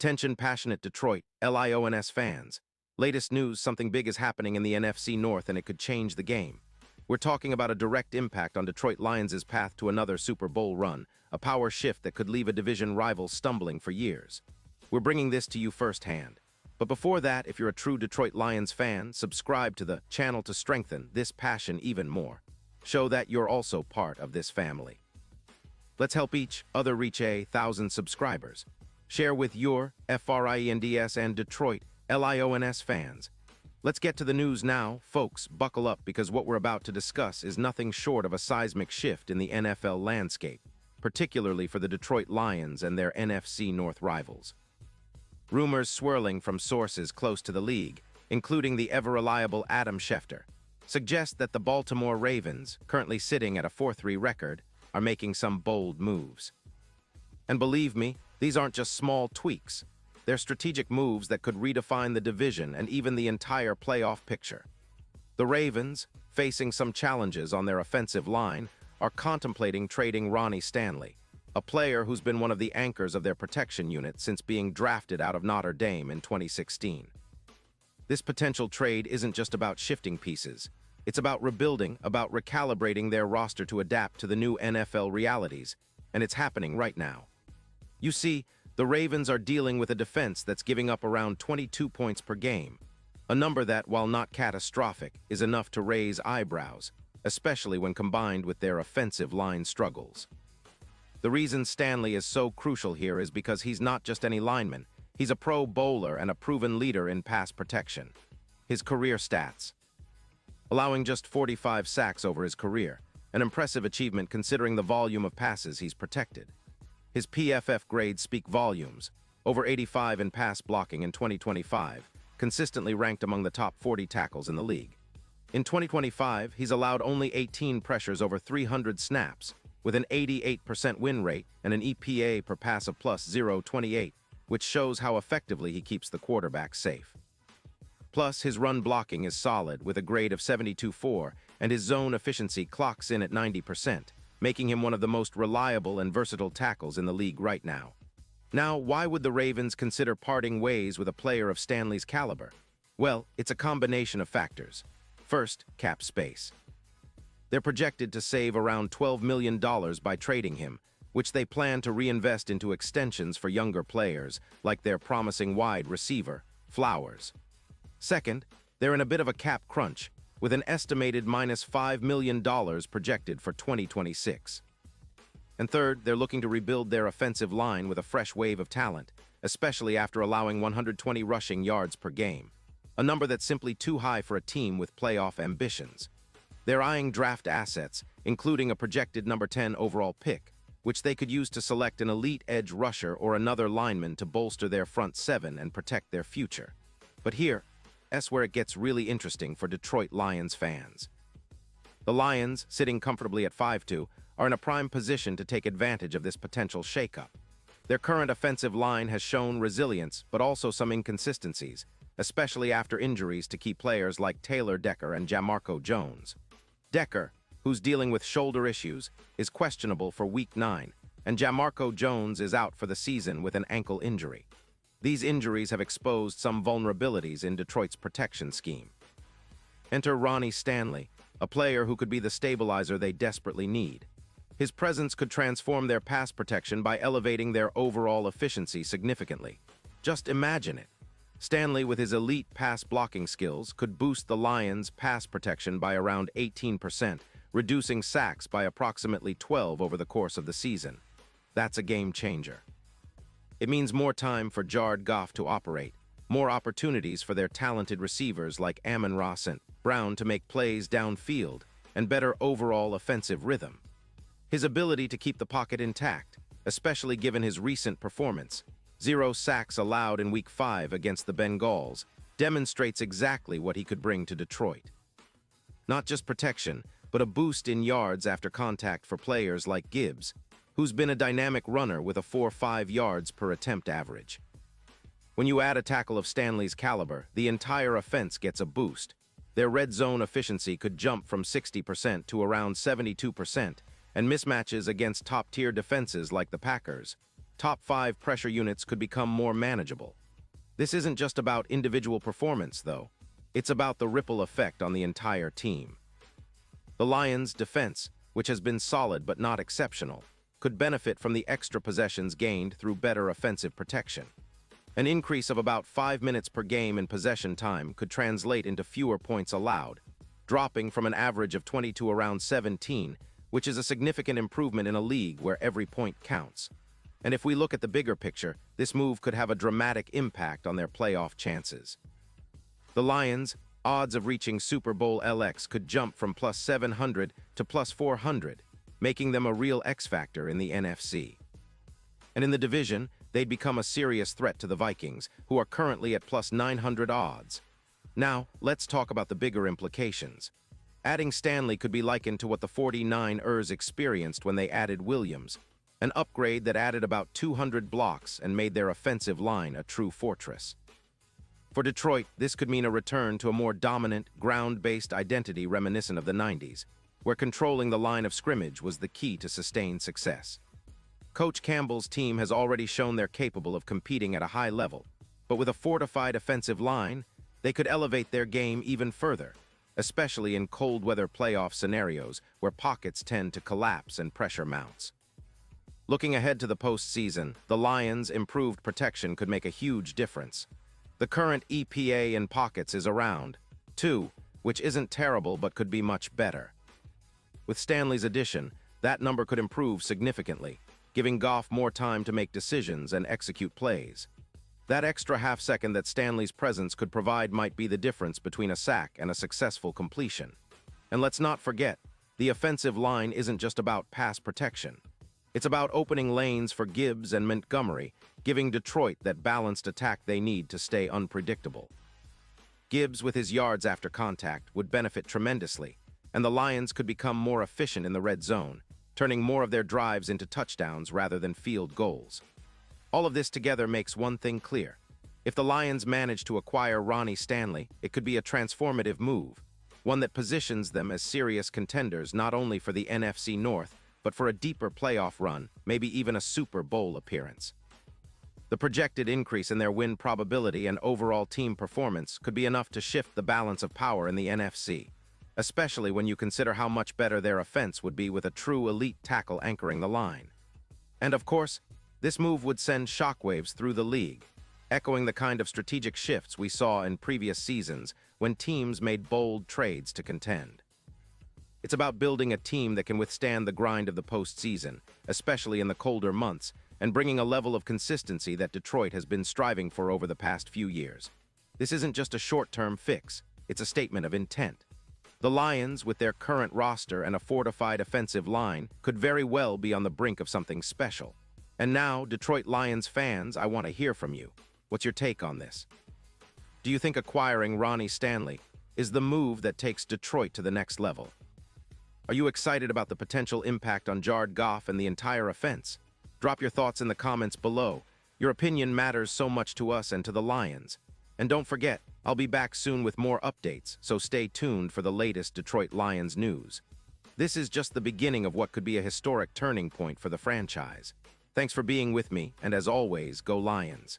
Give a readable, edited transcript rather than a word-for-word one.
Attention passionate Detroit, Lions fans. Latest news, something big is happening in the NFC North and it could change the game. We're talking about a direct impact on Detroit Lions' path to another Super Bowl run, a power shift that could leave a division rival stumbling for years. We're bringing this to you firsthand. But before that, if you're a true Detroit Lions fan, subscribe to the channel to strengthen this passion even more. Show that you're also part of this family. Let's help each other reach 1,000 subscribers. Share with your FRIENDS and Detroit LIONS fans. Let's get to the news now. Folks, buckle up because what we're about to discuss is nothing short of a seismic shift in the NFL landscape, particularly for the Detroit Lions and their NFC North rivals. Rumors swirling from sources close to the league, including the ever-reliable Adam Schefter, suggest that the Baltimore Ravens, currently sitting at a 4-3 record, are making some bold moves. And believe me, these aren't just small tweaks. They're strategic moves that could redefine the division and even the entire playoff picture. The Ravens, facing some challenges on their offensive line, are contemplating trading Ronnie Stanley, a player who's been one of the anchors of their protection unit since being drafted out of Notre Dame in 2016. This potential trade isn't just about shifting pieces. It's about rebuilding, about recalibrating their roster to adapt to the new NFL realities, and it's happening right now. You see, the Ravens are dealing with a defense that's giving up around 22 points per game, a number that, while not catastrophic, is enough to raise eyebrows, especially when combined with their offensive line struggles. The reason Stanley is so crucial here is because he's not just any lineman. He's a pro bowler and a proven leader in pass protection. His career stats: allowing just 45 sacks over his career, an impressive achievement considering the volume of passes he's protected. His PFF grades speak volumes, over 85 in pass blocking in 2025, consistently ranked among the top 40 tackles in the league. In 2025, he's allowed only 18 pressures over 300 snaps, with an 88% win rate and an EPA per pass of plus 0.28, which shows how effectively he keeps the quarterback safe. Plus, his run blocking is solid with a grade of 72.4, and his zone efficiency clocks in at 90%, making him one of the most reliable and versatile tackles in the league right now. Now, why would the Ravens consider parting ways with a player of Stanley's caliber? Well, it's a combination of factors. First, cap space. They're projected to save around $12 million by trading him, which they plan to reinvest into extensions for younger players, like their promising wide receiver, Flowers. Second, they're in a bit of a cap crunch, with an estimated minus $5 million projected for 2026. And third, they're looking to rebuild their offensive line with a fresh wave of talent, especially after allowing 120 rushing yards per game, a number that's simply too high for a team with playoff ambitions. They're eyeing draft assets, including a projected number 10 overall pick, which they could use to select an elite edge rusher or another lineman to bolster their front seven and protect their future. But that's where it gets really interesting for Detroit Lions fans. The Lions, sitting comfortably at 5-2, are in a prime position to take advantage of this potential shakeup. Their current offensive line has shown resilience, but also some inconsistencies, especially after injuries to key players like Taylor Decker and Jamarco Jones. Decker, who's dealing with shoulder issues, is questionable for Week 9, and Jamarco Jones is out for the season with an ankle injury. These injuries have exposed some vulnerabilities in Detroit's protection scheme. Enter Ronnie Stanley, a player who could be the stabilizer they desperately need. His presence could transform their pass protection by elevating their overall efficiency significantly. Just imagine it. Stanley, with his elite pass blocking skills, could boost the Lions' pass protection by around 18%, reducing sacks by approximately 12 over the course of the season. That's a game changer. It means more time for Jared Goff to operate, more opportunities for their talented receivers like Amon-Ra St. Brown to make plays downfield, and better overall offensive rhythm. His ability to keep the pocket intact, especially given his recent performance, 0 sacks allowed in Week 5 against the Bengals, demonstrates exactly what he could bring to Detroit. Not just protection, but a boost in yards after contact for players like Gibbs, who's been a dynamic runner with a 4.5 yards per attempt average. When you add a tackle of Stanley's caliber, the entire offense gets a boost. Their red zone efficiency could jump from 60% to around 72%, and mismatches against top-tier defenses like the Packers, top 5 pressure units could become more manageable. This isn't just about individual performance, though. It's about the ripple effect on the entire team. The Lions' defense, which has been solid but not exceptional, could benefit from the extra possessions gained through better offensive protection. An increase of about 5 minutes per game in possession time could translate into fewer points allowed, dropping from an average of 20 to around 17, which is a significant improvement in a league where every point counts. And if we look at the bigger picture, this move could have a dramatic impact on their playoff chances. The Lions' odds of reaching Super Bowl LX could jump from plus 700 to plus 400, making them a real X-factor in the NFC. And in the division, they'd become a serious threat to the Vikings, who are currently at plus 900 odds. Now, let's talk about the bigger implications. Adding Stanley could be likened to what the 49ers experienced when they added Williams, an upgrade that added about 200 blocks and made their offensive line a true fortress. For Detroit, this could mean a return to a more dominant, ground-based identity reminiscent of the 90s, where controlling the line of scrimmage was the key to sustained success. Coach Campbell's team has already shown they're capable of competing at a high level, but with a fortified offensive line, they could elevate their game even further, especially in cold-weather playoff scenarios where pockets tend to collapse and pressure mounts. Looking ahead to the postseason, the Lions' improved protection could make a huge difference. The current EPA in pockets is around 2, which isn't terrible but could be much better. With Stanley's addition, that number could improve significantly, giving Goff more time to make decisions and execute plays. That extra half-second that Stanley's presence could provide might be the difference between a sack and a successful completion. And let's not forget, the offensive line isn't just about pass protection. It's about opening lanes for Gibbs and Montgomery, giving Detroit that balanced attack they need to stay unpredictable. Gibbs, with his yards after contact, would benefit tremendously, and the Lions could become more efficient in the red zone, turning more of their drives into touchdowns rather than field goals. All of this together makes one thing clear. If the Lions manage to acquire Ronnie Stanley, it could be a transformative move, one that positions them as serious contenders not only for the NFC North, but for a deeper playoff run, maybe even a Super Bowl appearance. The projected increase in their win probability and overall team performance could be enough to shift the balance of power in the NFC, especially when you consider how much better their offense would be with a true elite tackle anchoring the line. And of course, this move would send shockwaves through the league, echoing the kind of strategic shifts we saw in previous seasons when teams made bold trades to contend. It's about building a team that can withstand the grind of the postseason, especially in the colder months, and bringing a level of consistency that Detroit has been striving for over the past few years. This isn't just a short-term fix, it's a statement of intent. The Lions, with their current roster and a fortified offensive line, could very well be on the brink of something special. And now, Detroit Lions fans, I want to hear from you. What's your take on this? Do you think acquiring Ronnie Stanley is the move that takes Detroit to the next level? Are you excited about the potential impact on Jared Goff and the entire offense? Drop your thoughts in the comments below. Your opinion matters so much to us and to the Lions. And don't forget, I'll be back soon with more updates, so stay tuned for the latest Detroit Lions news. This is just the beginning of what could be a historic turning point for the franchise. Thanks for being with me, and as always, go Lions.